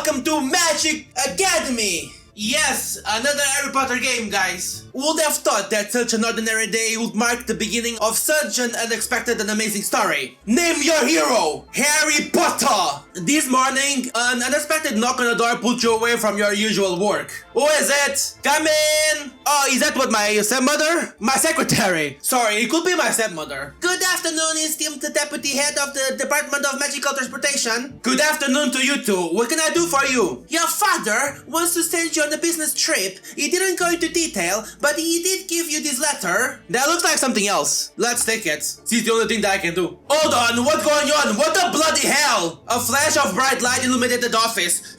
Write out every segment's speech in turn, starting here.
welcome to Magic Academy! Yes, another Harry Potter game, guys. Who would have thought that such an ordinary day would mark the beginning of such an unexpected and amazing story? Name your hero, Harry Potter! This morning, an unexpected knock on the door pulled you away from your usual work. Who is it? Come in! Oh, is that what, my stepmother? My secretary. Sorry, it could be my stepmother. Good afternoon, esteemed deputy head of the Department of Magical Transportation. Good afternoon to you two. What can I do for you? Your father wants to send you on a business trip. He didn't go into detail, but he did give you this letter. That looks like something else. Let's take it. It's the only thing that I can do. Hold on, what's going on? What the bloody hell? A flash of bright light illuminated the office.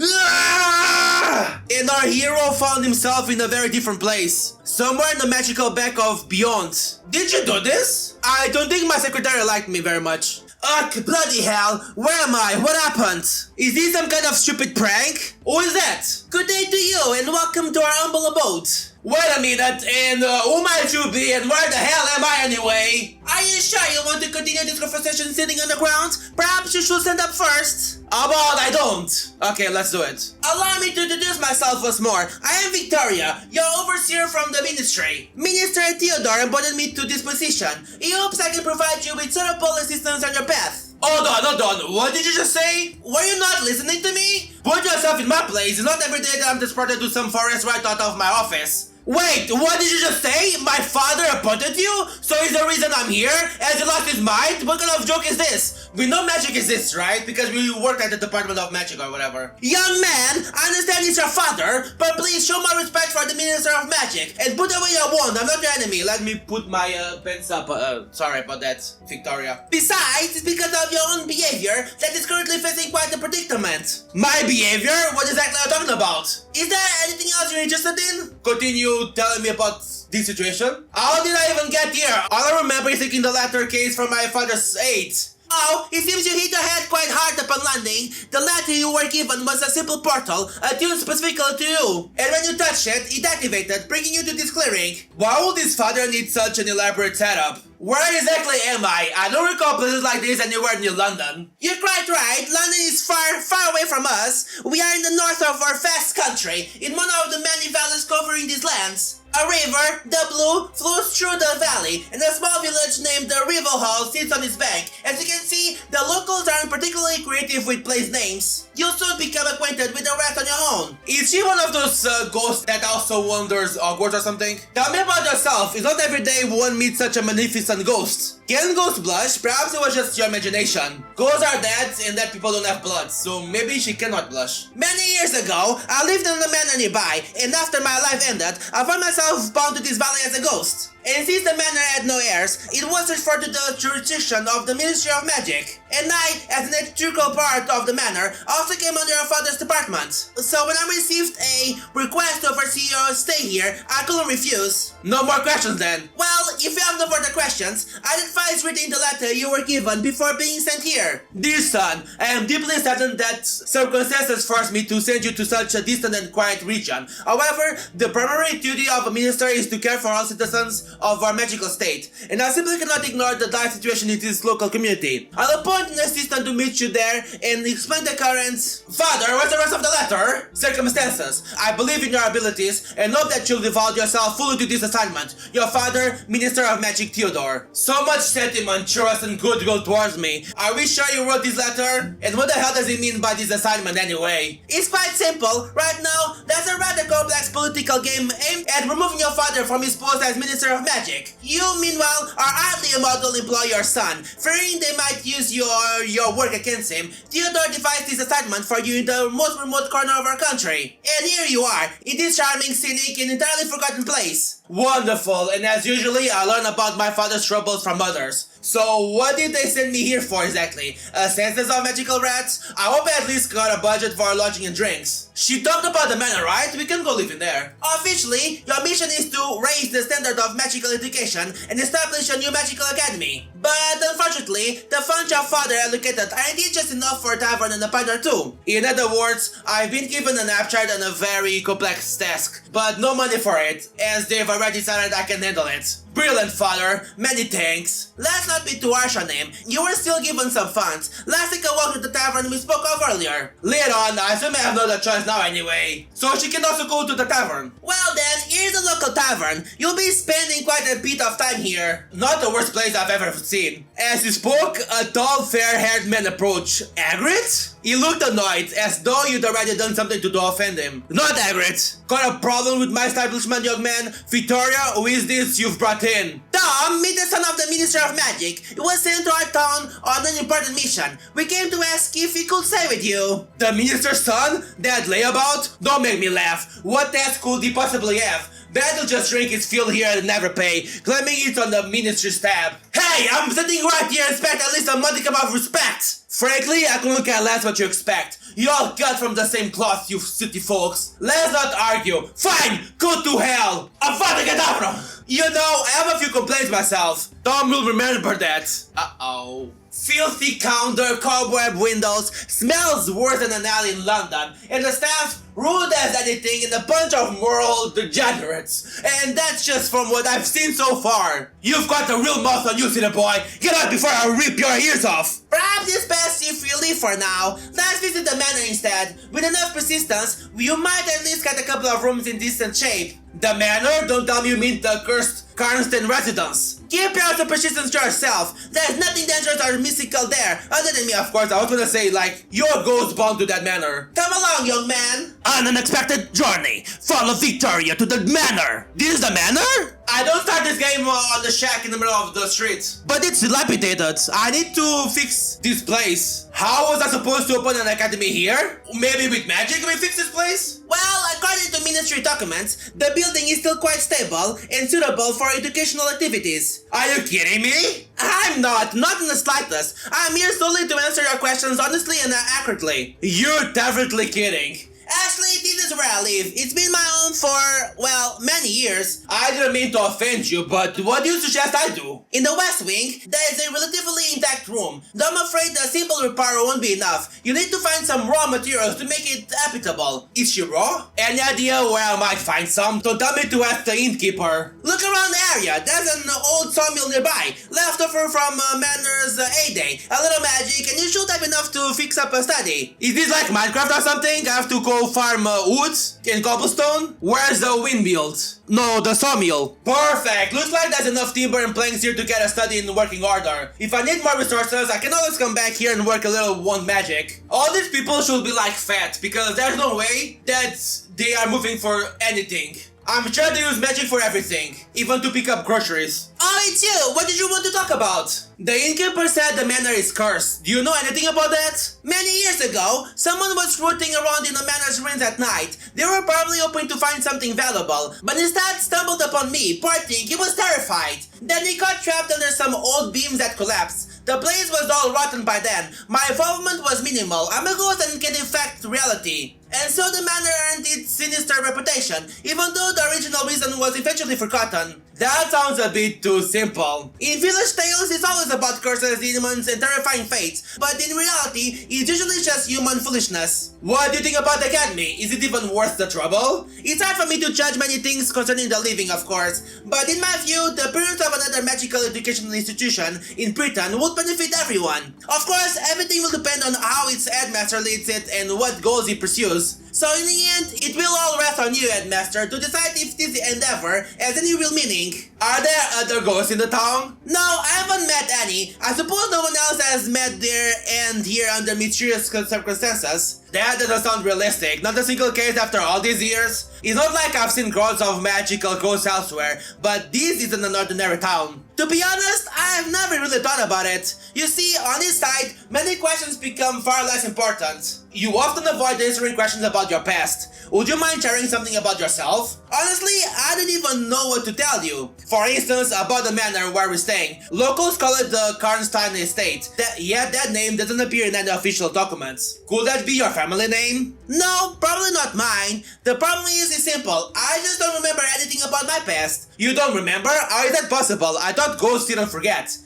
And our hero found himself in a very different place. Somewhere in the magical back of Beyond. Did you do this? I don't think my secretary liked me very much. Ugh, bloody hell, where am I? What happened? Is this some kind of stupid prank? Who is that? Good day to you and welcome to our humble abode. Wait a minute, and who might you be and where the hell am I anyway? Are you sure you want to continue this conversation sitting on the ground? Perhaps you should stand up first. How about I don't? Okay, let's do it. Allow me to introduce myself once more. I am Victoria, your overseer from the ministry. Minister Theodore appointed me to this position. He hopes I can provide you with suitable assistance on your path. Hold on, what did you just say? Were you not listening to me? Put yourself in my place. It's not every day that I'm transported to some forest right out of my office. Wait, what did you just say? My father appointed you? So is the reason I'm here? Has he lost his mind? What kind of joke is this? We know magic exists, right? Because we work at the Department of Magic or whatever. Young man, I understand he's your father, but please show my respect for the Minister of Magic and put away your wand. I'm not your enemy. Let me put my pens up. Sorry about that, Victoria. Besides, it's because of your own behavior that is currently facing quite a predicament. My behavior? What exactly are you talking about? Is there anything else you're interested in? Continue telling me about this situation? How did I even get here? All I remember is taking the latter case from my father's aid. Oh, it seems you hit your head quite hard upon landing. The letter you were given was a simple portal, attuned specifically to you. And when you touched it, it activated, bringing you to this clearing. Why would his father need such an elaborate setup? Where exactly am I? I don't recall places like this anywhere near London. You're quite right. London is far, far away from us. We are in the north of our vast country, in one of the many valleys covering these lands. A river, the Blue, flows through the valley, and a small village named the River Hall sits on its bank. As you can see, the locals aren't particularly creative with place names. You'll soon become acquainted with the rest on your own. Is she one of those ghosts that also wanders Hogwarts or something? Tell me about yourself. It's not every day one meets such a magnificent ghost. Can ghosts blush? Perhaps it was just your imagination. Ghosts are dead and dead people don't have blood, so maybe she cannot blush. Many years ago, I lived in a manor nearby, and after my life ended, I found myself bound to this valley as a ghost. And since the manor had no heirs, it was transferred to the jurisdiction of the Ministry of Magic. And I, as an integral part of the manor, also came under your father's department. So when I received a request to oversee your stay here, I couldn't refuse. No more questions then. Well, if you have no further questions, I'd advise reading the letter you were given before being sent here. Dear son, I am deeply saddened that circumstances forced me to send you to such a distant and quiet region. However, the primary duty of a minister is to care for all citizens of our magical state, and I simply cannot ignore the dire situation in this local community. I'll appoint an assistant to meet you there and explain the current... Father, what's the rest of the letter? Circumstances. I believe in your abilities and hope that you'll devote yourself fully to this assignment. Your father, Minister of Magic Theodore. So much sentiment, trust, and goodwill towards me. Are we sure you wrote this letter? And what the hell does it mean by this assignment anyway? It's quite simple. Right now, there's a rather complex political game aimed at removing your father from his post as Minister of Magic. You, meanwhile, are hardly about to employ your son. Fearing they might use your work against him, Theodore devised this assignment for you in the most remote corner of our country. And here you are, in this charming, scenic, and entirely forgotten place. Wonderful, and as usually, I learn about my father's troubles from others. So, what did they send me here for exactly? A census of magical rats? I hope I at least got a budget for lodging and drinks. She talked about the manor, right? We can go live in there. Officially, your mission is to raise the standard of magical education and establish a new magical academy. But unfortunately, the funds your father allocated aren't just enough for a tavern and a pint or two. In other words, I've been given an abstract and a very complex task, but no money for it, as they've already decided I can handle it. Brilliant, father. Many thanks. Let's let's not be too harsh on him. You were still given some funds. Last week I walked to the tavern we spoke of earlier. Later on, I assume I have no other choice now anyway. So she can also go to the tavern. Well then, here's the local tavern. You'll be spending quite a bit of time here. Not the worst place I've ever seen. As he spoke, a tall, fair-haired man approached. Agrit? He looked annoyed, as though you'd already done something to offend him. Not Agrit. Got a problem with my establishment, young man? Victoria, who is this you've brought in? Tom, meet the son of the Minister of Magic. He was sent to our town on an important mission. We came to ask if he could stay with you. The Minister's son? That layabout? Don't make me laugh. What task could he possibly have? That'll just drink his fill here and never pay, claiming it's on the Ministry's tab. Hey, I'm sitting right here and expect at least a modicum of respect! Frankly, I couldn't care less what you expect. You all cut from the same cloth, you city folks. Let's not argue. Fine, go to hell! Avada Kedavra! You know, I have a few complaints myself. Tom will remember that. Uh-oh. Filthy counter, cobweb windows, smells worse than an alley in London, and the staff rude as anything and a bunch of moral degenerates. And that's just from what I've seen so far. You've got a real mouth on you, city boy. Get out before I rip your ears off. Perhaps it's best if we leave for now. Let's visit the manor instead. With enough persistence, you might at least get a couple of rooms in decent shape. The manor? Don't tell me you mean the cursed Carnston residence. Keep your persistence to yourself. There's nothing dangerous or mystical there. Other than me, of course. I was gonna say, like, you're ghost bound to that manor. Come along, young man. An unexpected journey. Follow Victoria to the manor. This is the manor? I don't start this game on the shack in the middle of the street. But it's dilapidated. I need to fix this place. How was I supposed to open an academy here? Maybe with magic we fix this place? Well, according to ministry documents, the building is still quite stable and suitable for educational activities. Are you kidding me? I'm not in the slightest. I'm here solely to answer your questions honestly and accurately. You're definitely kidding. Actually, this is where I live. It's been my home for, well, many years. I didn't mean to offend you, but what do you suggest I do? In the West Wing, there is a relatively intact room. Though I'm afraid a simple repair won't be enough. You need to find some raw materials to make it habitable. Is she raw? Any idea where I might find some? Don't tell me to ask the innkeeper. Look around the area. There's an old sawmill nearby. Left over from Manor's heyday. A little magic and you should have enough to fix up a study. Is this like Minecraft or something? I have to go farm woods and cobblestone? Where's the windmill? No, the sawmill. Perfect. Looks like there's enough timber and planks here to get a study in working order. If I need more resources, I can always come back here and work a little wand magic. All these people should be like fat because there's no way that they are moving for anything. I'm sure they use magic for everything, even to pick up groceries. Oh, it's you! What did you want to talk about? The innkeeper said the manor is cursed. Do you know anything about that? Many years ago, someone was rooting around in the manor's ruins at night. They were probably hoping to find something valuable, but instead stumbled upon me. Poor thing, he was terrified. Then he got trapped under some old beams that collapsed. The place was all rotten by then. My involvement was minimal. I'm a ghost and can affect reality. And so the manor earned its sinister reputation, even though the original reason was eventually forgotten. That sounds a bit too simple. In village tales, it's always about curses, demons, and terrifying fates, but in reality, it's usually just human foolishness. What do you think about the academy? Is it even worth the trouble? It's hard for me to judge many things concerning the living, of course, but in my view, the appearance of another magical educational institution in Britain would benefit everyone. Of course, everything will depend on how its headmaster leads it and what goals he pursues. So in the end, it will all rest on you, headmaster, to decide if this endeavor has any real meaning. Are there other ghosts in the town? No, I haven't met any. I suppose no one else has met there and here under mysterious circumstances. That doesn't sound realistic. Not a single case after all these years. It's not like I've seen crowds of magical ghosts elsewhere, but this isn't an ordinary town. To be honest, I've never really thought about it. You see, on this side, many questions become far less important. You often avoid answering questions about your past. Would you mind sharing something about yourself? Honestly, I don't even know what to tell you. For instance, about the manor where we're staying. Locals call it the Karnstein Estate. Yet that name doesn't appear in any official documents. Could that be your family name? No, probably not mine. The problem is simple. I just don't remember anything about my past. You don't remember? How is that possible? I thought ghosts didn't forget.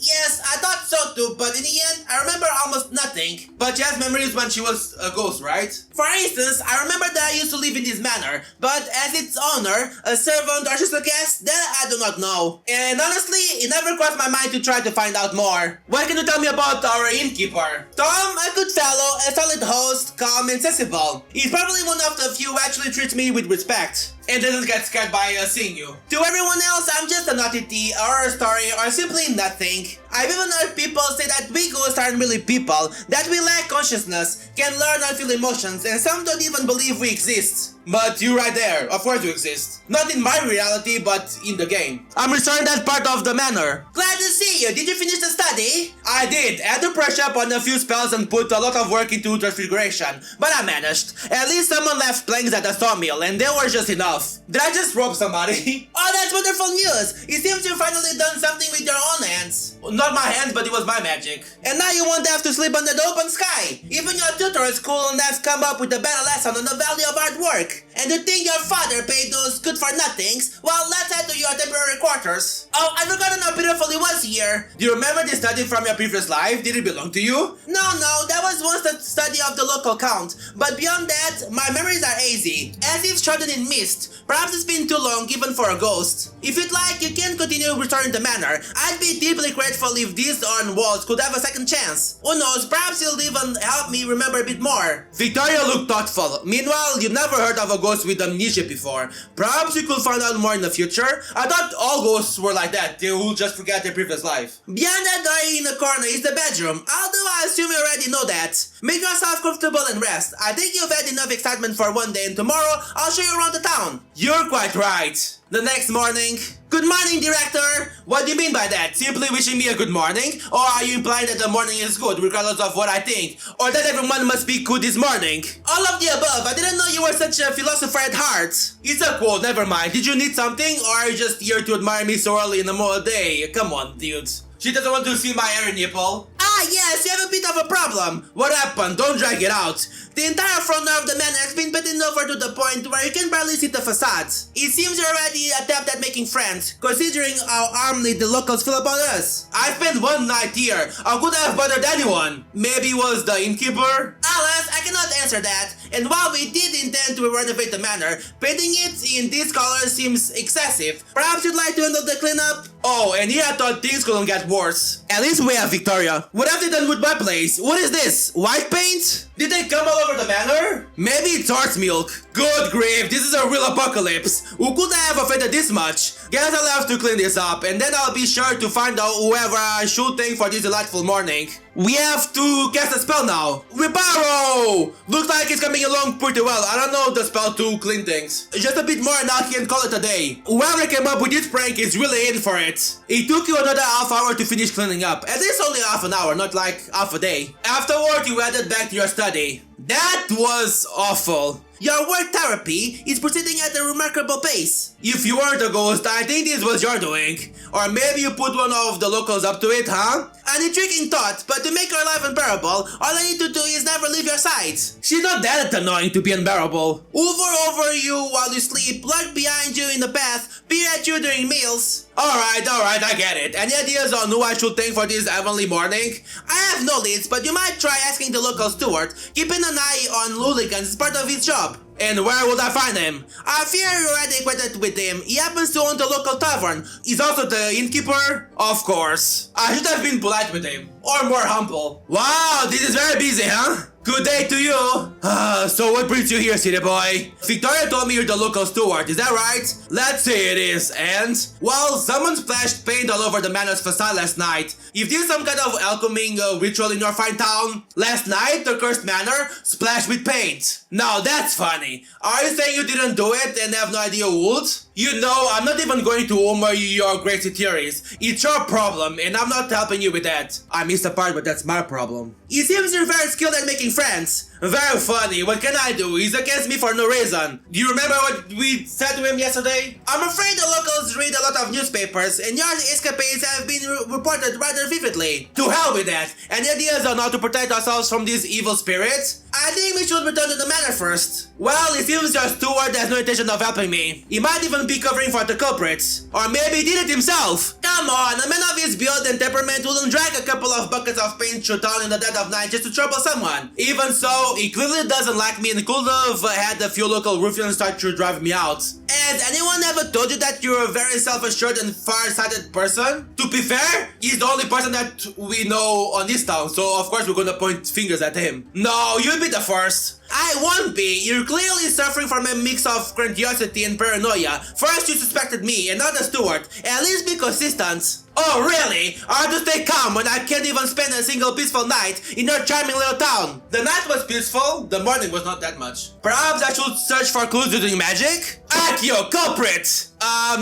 Yes, I thought so too, but in the end, I remember almost nothing. But she has memories when she was a ghost, right? For instance, I remember that I used to live in this manor, but as its owner, a servant or just a guest, that I do not know. And honestly, it never crossed my mind to try to find out more. What can you tell me about our innkeeper? Tom, a good fellow, a solid host, calm and sensible. He's probably one of the few who actually treats me with respect and doesn't get scared by seeing you. To everyone else, I'm just an oddity, or a story, or simply nothing. I've even heard people say that we ghosts aren't really people, that we lack consciousness, can learn and feel emotions, and some don't even believe we exist. But you're right there, of course you exist. Not in my reality, but in the game. I'm restoring that part of the manor. Glad to see you. Did you finish the study? I did. I had to brush up on a few spells and put a lot of work into Transfiguration, but I managed. At least someone left planks at the sawmill, and they were just enough. Did I just rob somebody? Oh, that's wonderful news. It seems you've finally done something with your own hands. Not my hands, but it was my magic. And now you won't have to sleep under the open sky. Even your tutor at school has come up with a better lesson on the value of hard work. And to think your father paid those good-for-nothings, well, let's head to your temporary quarters. Oh, I've forgotten how beautiful it was here. Do you remember this study from your previous life? Did it belong to you? No, that was once the study of the local count. But beyond that, my memories are hazy, as if shrouded in mist. Perhaps it's been too long even for a ghost. If you'd like, you can continue returning the manor. I'd be deeply grateful if these stone walls could have a second chance. Who knows, perhaps you'll even help me remember a bit more. Victoria looked thoughtful. Meanwhile, you've never heard of a ghost with amnesia before. Perhaps you could find out more in the future. I thought all ghosts were like that. They will just forget their previous life. Beyond that door in the corner is the bedroom. Although I assume you already know that. Make yourself comfortable and rest. I think you've had enough excitement for one day, and tomorrow I'll show you around the town. You're quite right. The next morning. Good morning, director! What do you mean by that? Simply wishing me a good morning? Or are you implying that the morning is good regardless of what I think? Or that everyone must be good this morning? All of the above. I didn't know you were such a philosopher at heart. It's a quote, never mind. Did you need something? Or are you just here to admire me so early in the day? Come on, dude. She doesn't want to see my hairy nipple. Ah, yes, you have a bit of a problem. What happened? Don't drag it out. The entire front of the manor has been painted over to the point where you can barely see the facade. It seems you're already adept at making friends, considering how warmly the locals feel about us. I spent one night here. I could have bothered anyone. Maybe it was the innkeeper? Alas, I cannot answer that. And while we did intend to renovate the manor, painting it in this color seems excessive. Perhaps you'd like to handle the cleanup? Oh, and here I thought things couldn't get worse. At least we have Victoria. What have they done with my place? What is this? White paint? Did they come all over the manor? Maybe it's horse milk. Good grief, this is a real apocalypse. Who could I have offended this much? Guess I'll have to clean this up, and then I'll be sure to find out whoever I should thank for this delightful morning. We have to cast a spell now. Reparo! Looks like it's coming along pretty well. I don't know the spell to clean things. Just a bit more and I can call it a day. Whoever came up with this prank is really in for it. It took you another half hour to finish cleaning up. And it's only half an hour, not like half a day. Afterward, you headed back to your study. That was awful. Your work therapy is proceeding at a remarkable pace. If you weren't a ghost, I think this was your doing. Or maybe you put one of the locals up to it, huh? An intriguing thought, but to make her life unbearable, all I need to do is never leave your side. She's not that annoying to be unbearable. Hover over you while you sleep, lurk behind you in the path, peer at you during meals. Alright, I get it. Any ideas on who I should thank for this heavenly morning? I have no leads, but you might try asking the local steward. Keeping an eye on hooligans is part of his job. And where would I find him? I fear you're already acquainted with him. He happens to own the local tavern. He's also the innkeeper? Of course. I should have been polite with him. Or more humble. Wow, this is very busy, huh? Good day to you. So what brings you here, city boy? Victoria told me you're the local steward, is that right? Let's say it is, and? Well, someone splashed paint all over the manor's facade last night. If this is some kind of alcheming ritual in your fine town, last night the cursed manor splashed with paint. Now that's funny. Are you saying you didn't do it and have no idea who would? You know, I'm not even going to humor your crazy theories. It's your problem, and I'm not helping you with that. I missed a part, but that's my problem. It seems you're very skilled at making friends. Very funny, what can I do? He's against me for no reason. Do you remember what we said to him yesterday? I'm afraid the locals read a lot of newspapers and your escapades have been reported rather vividly. To hell with that. Any ideas on how to protect ourselves from these evil spirits? I think we should return to the manor first. Well, it seems your steward has no intention of helping me. He might even be covering for the culprits. Or maybe he did it himself. Come on, a man of his build and temperament wouldn't drag a couple of buckets of paint through town in the dead of night just to trouble someone. Even so, he clearly doesn't like me and could have had a few local ruffians start to drive me out. Has anyone ever told you that you're a very self-assured and far-sighted person? To be fair, he's the only person that we know on this town, so of course we're gonna point fingers at him. No, you'll be the first. I won't be. You're clearly suffering from a mix of grandiosity and paranoia. First you suspected me and not the steward. At least be consistent. Oh really? I'll just stay calm when I can't even spend a single peaceful night in your charming little town. The night was peaceful, the morning was not that much. Perhaps I should search for clues using magic? Accio, culprit!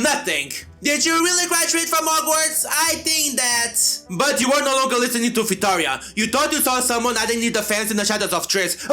Nothing. Did you really graduate from Hogwarts? I think that... But you were no longer listening to Vitoria. You thought you saw someone hiding in the fence in the shadows of trees.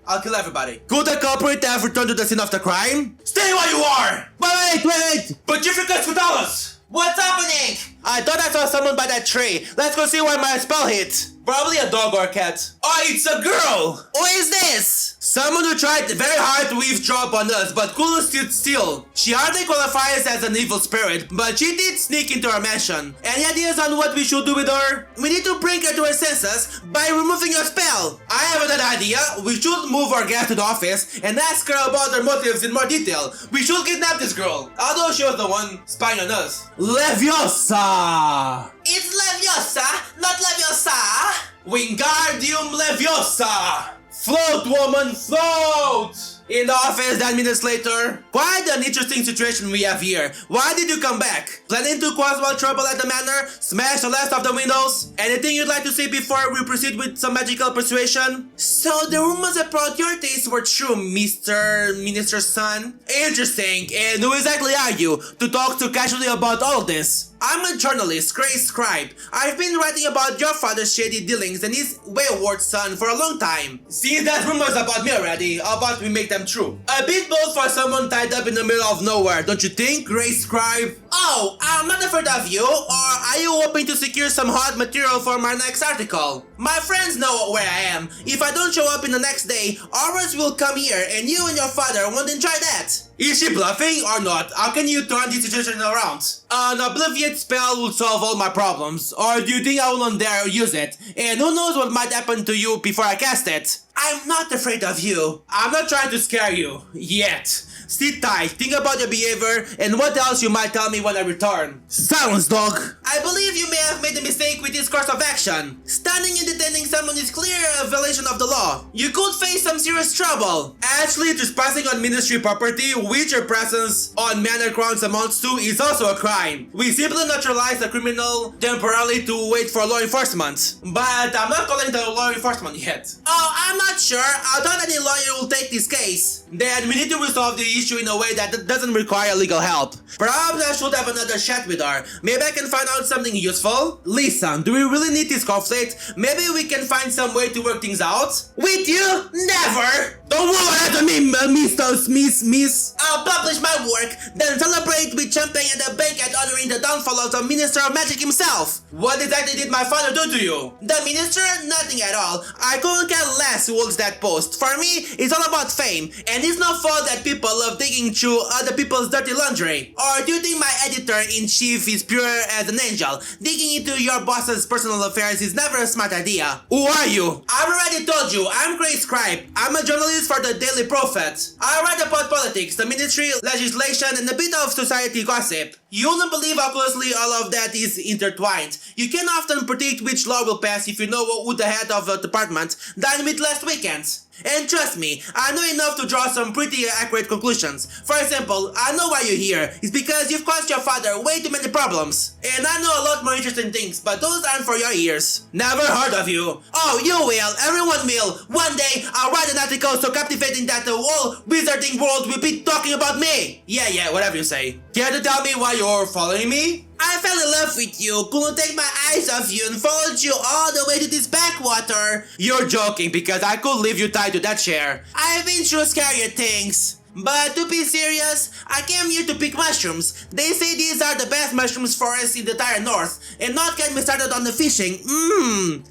I'll kill everybody. Could the culprit have returned to the scene of the crime? Stay where you are! Wait! Petrificus Totalus! What's happening? I thought I saw someone by that tree. Let's go see where my spell hit. Probably a dog or a cat. Oh, it's a girl! Who is this? Someone who tried very hard to eavesdrop on us, but couldn't sit still. She hardly qualifies as an evil spirit, but she did sneak into our mansion. Any ideas on what we should do with her? We need to bring her to her senses by removing your spell. I have another idea. We should move our guest to the office and ask her about her motives in more detail. We should kidnap this girl, although she was the one spying on us. Leviosa! It's Leviosa, not Leviosa! Wingardium Leviosa! Float, woman, float! In the office 10 minutes later. Quite an interesting situation we have here. Why did you come back? Planning to cause more trouble at the manor? Smash the last of the windows? Anything you'd like to say before we proceed with some magical persuasion? So the rumors about your tastes were true, Mr. Minister's son? Interesting. And who exactly are you to talk so casually about all this? I'm a journalist, GraceScribe. I've been writing about your father's shady dealings and his wayward son for a long time. See, there's rumors about me already. How about we make them true? A bit bold for someone tied up in the middle of nowhere, don't you think, GraceScribe? Oh, I'm not afraid of you, or are you hoping to secure some hot material for my next article? My friends know where I am. If I don't show up in the next day, ours will come here and you and your father won't enjoy that. Is she bluffing or not? How can you turn this situation around? An obliviate spell will solve all my problems, or do you think I will dare use it? And who knows what might happen to you before I cast it? I'm not afraid of you. I'm not trying to scare you. Yet. Sit tight, think about your behavior, and what else you might tell me when I return. Silence, dog! I believe you may have made a mistake with this course of action. Stunning and detaining someone is clear a violation of the law. You could face some serious trouble. Actually, trespassing on ministry property, which your presence on manor grounds amounts to, is also a crime. We simply neutralize the criminal temporarily to wait for law enforcement. But I'm not calling the law enforcement yet. Oh, I'm not sure. I doubt any lawyer will take this case. Then we need to resolve the issue in a way that doesn't require legal help. Perhaps I should have another chat with her. Maybe I can find out something useful? Listen, do we really need this conflict? Maybe we can find some way to work things out? With you? Never! Don't worry at me, miss. I'll publish my work, then celebrate with champagne at a banquet honoring the downfall of the Minister of Magic himself. What exactly did my father do to you? The Minister? Nothing at all. I couldn't care less who holds that post. For me, it's all about fame, and it's no fault that people love digging through other people's dirty laundry. Or do you think my editor-in-chief is pure as an angel? Digging into your boss's personal affairs is never a smart idea. Who are you? I've already told you, I'm GraceScribe. I'm a journalist for the Daily Prophet. I write about politics, the ministry, legislation, and a bit of society gossip. You wouldn't believe how closely all of that is intertwined. You can often predict which law will pass if you know who the head of a department dined with last weekend. And trust me, I know enough to draw some pretty accurate conclusions. For example, I know why you're here. It's because you've caused your father way too many problems. And I know a lot more interesting things, but those aren't for your ears. Never heard of you. Oh, you will. Everyone will. One day, I'll write an article so captivating that the whole wizarding world will be talking about me. Yeah, whatever you say. Care to tell me why you're following me? I fell in love with you, couldn't take my eyes off you and followed you all the way to this backwater. You're joking because I could leave you tied to that chair. I've been through scarier things. But to be serious, I came here to pick mushrooms. They say these are the best mushrooms forests in the entire north, and not get me started on the fishing.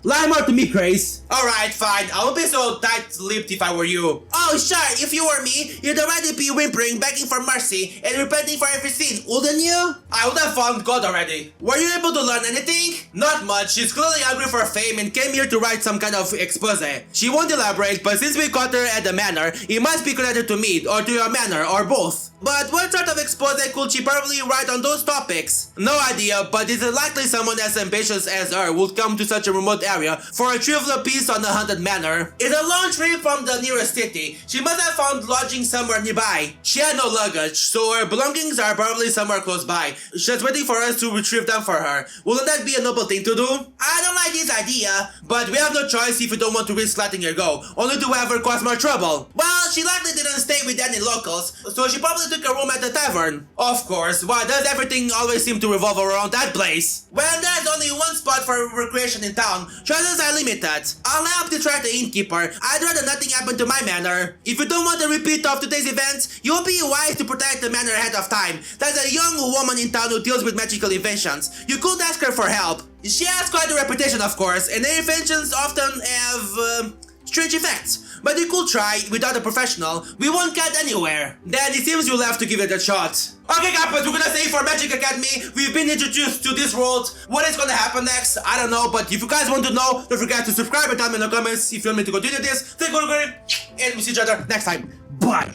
Lie more to me, Grace. Alright, fine. I won't be so tight-lipped if I were you. Oh, sure, if you were me, you'd already be whimpering, begging for mercy, and repenting for every sin, wouldn't you? I would have found God already. Were you able to learn anything? Not much. She's clearly hungry for fame and came here to write some kind of expose. She won't elaborate, but since we caught her at the manor, it must be connected to me, or to your manor, or both. But what sort of expose could she probably write on those topics? No idea, but it's likely someone as ambitious as her would come to such a remote area for a trivial piece on the haunted manor. It's a long trip from the nearest city. She must have found lodging somewhere nearby. She had no luggage, so her belongings are probably somewhere close by. She's waiting for us to retrieve them for her. Wouldn't that be a noble thing to do? I don't like this idea, but we have no choice if we don't want to risk letting her go, only to have her cause more trouble. Well, she likely didn't stay with any locals, so she probably took a room at the tavern. Of course, why does everything always seem to revolve around that place? Well, there's only one spot for recreation in town. Choices are limited. I'll help distract the innkeeper. I'd rather nothing happen to my manor. If you don't want a repeat of today's events, you'll be wise to protect the manor ahead of time. There's a young woman in town who deals with magical inventions. You could ask her for help. She has quite a reputation, of course, and her inventions often have strange effects. But you could try without a professional. We won't get anywhere. Then it seems you'll have to give it a shot. Okay, guys, we're gonna say for Magic Academy, we've been introduced to this world. What is gonna happen next? I don't know, but if you guys want to know, don't forget to subscribe and tell me in the comments if you want me to continue this. Thank you, and we'll see each other next time. Bye!